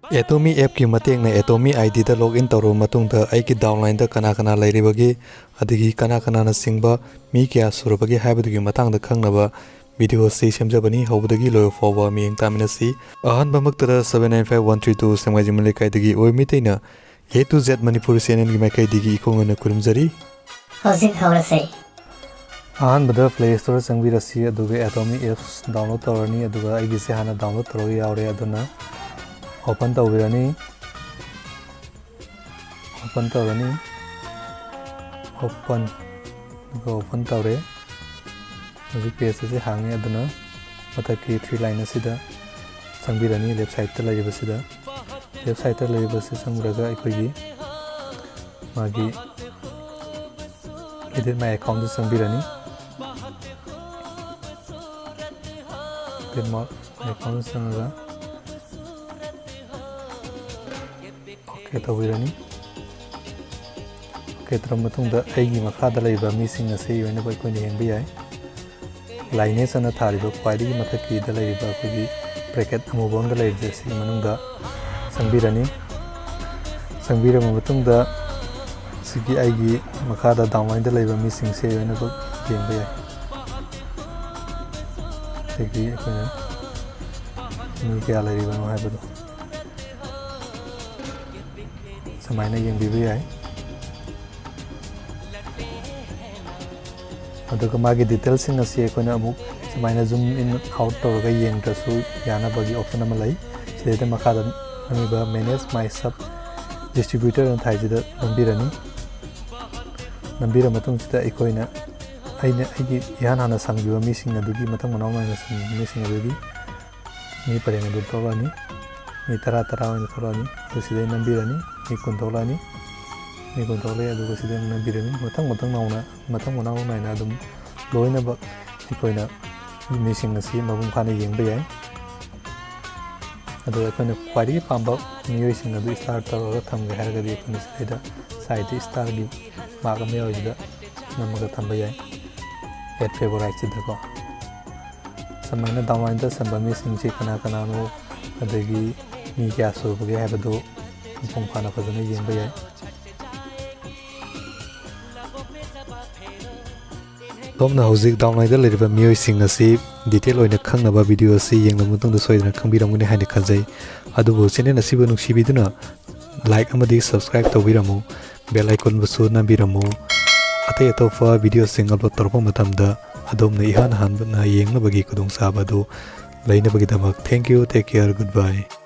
Atomy app ki mateng na Atomy ID da login taro matung da ai ki downline da kana kana lairibagi adigi kana kana na singba mi kya surabagi haibadu ki matang da khangnaba video si semjabani hobudagi loyo forwa mi engtamina si ahan bamaktada 795132 samajimale kaidagi oi miteina A to Z Manipur CNN gi makai digi ikongana kurumjari Hozin Haurase ahan bada Play Store sangbirasi aduga Atomy apps download tarani aduga ai gi se hana download taro yaure aduna open tawirani open tawre hojik page se hangi aduna mataki 3 line asida sangbirani left side ta laibasida left side ta laibasi sangraga ikogi magi edit my account sangbirani edit my account sangraga okay tawirani okay tram matungda aigi makhada laiba missing ase yoina bai ko ni hengbi yai line sana thariba kwaidi mathaki da laiba kogi bracket amobong da laibje si manungda sangbira matungda sigi aigi makhada downline da laiba missing se yoina bai hengbi yai sigi ko ni kya laiba no haibado समायना यंगबिबे याय अदुगा मागी details सिंग असि एकोना अमुक समायना zoom in out तौरगा यंगद्रसु याना बगी option अमा लै सिदेदा मखादा नमिबा manage my सब डिस्ट्रीब्यूटर न थाइजिदा नंबिरा मतुंग सिदा एकोइना आइना आइगी यान हाना संगिबा मिसिंग अदुगी मतंग मनाव नायना संग मिसिंग अदुगी मी परेंग अदु तौरानी मी तरा ओइन Taurani सिदे नंबिरानी mi kontrolani aduga sida nabirani matang manau naina adum loina ba ikoina missing asi mabum khana yengba yai adu ekona kwari pamba miyoi sing adu start tawra thamga harga di ekona sida side star gi maga me oida namaga thamba yai add favorite sida ko samaina downline da samba missing chi kana no adagi mi kya so bage habado ꯐꯥꯅ ꯐꯖꯅ ꯌꯦꯡꯕ ꯌꯥꯏ ꯁꯣꯝꯅ ꯍꯧꯖꯤꯛ ꯗꯥꯎꯟꯂꯥꯏꯟꯗ ꯂꯩꯔꯤꯕ ꯃꯤꯑꯣꯏꯁꯤꯡ ꯑꯁꯤ detail ꯑꯣꯏꯅ ꯈꯪꯅꯕ ꯚꯤꯗꯤꯑꯣ ꯑꯁꯤ ꯌꯦꯡꯂꯕ ꯃꯇꯨꯡꯗ ꯁꯣꯏꯗꯅ ꯈꯪꯕꯤꯔꯝꯒꯅꯤ ꯍꯥꯏꯅ ꯈꯟꯖꯩ ꯑꯗꯨꯕꯨ ꯆꯦꯅꯦꯜ ꯑꯁꯤꯕꯨ ꯅꯨꯡꯁꯤꯕꯤꯗꯨꯅ ꯂꯥꯏꯛ ꯑꯃꯗꯤ ꯁꯕꯁꯀ꯭ꯔꯥꯏꯕ ꯇꯧꯕꯤꯔꯝꯃꯨ ꯕꯦꯜ ꯑꯥꯏꯀꯣꯟꯕꯨꯁꯨ ꯅꯝꯕꯤꯔꯝꯃꯨ ꯑꯇꯩ ꯑꯇꯣꯞꯄ ꯚꯤꯗꯤꯑꯣꯁꯤꯡ ꯑꯞꯂꯣꯗ ꯇꯧꯔꯛꯄ ꯃꯇꯝꯗ ꯑꯗꯣꯝꯅ ꯏꯍꯥꯟ ꯍꯥꯟꯕꯅ ꯌꯦꯡꯅꯕꯒꯤ ꯈꯨꯗꯣꯡꯆꯥꯕ ꯑꯗꯨ ꯂꯩꯅꯕꯒꯤꯗꯃꯛ thank you take care good by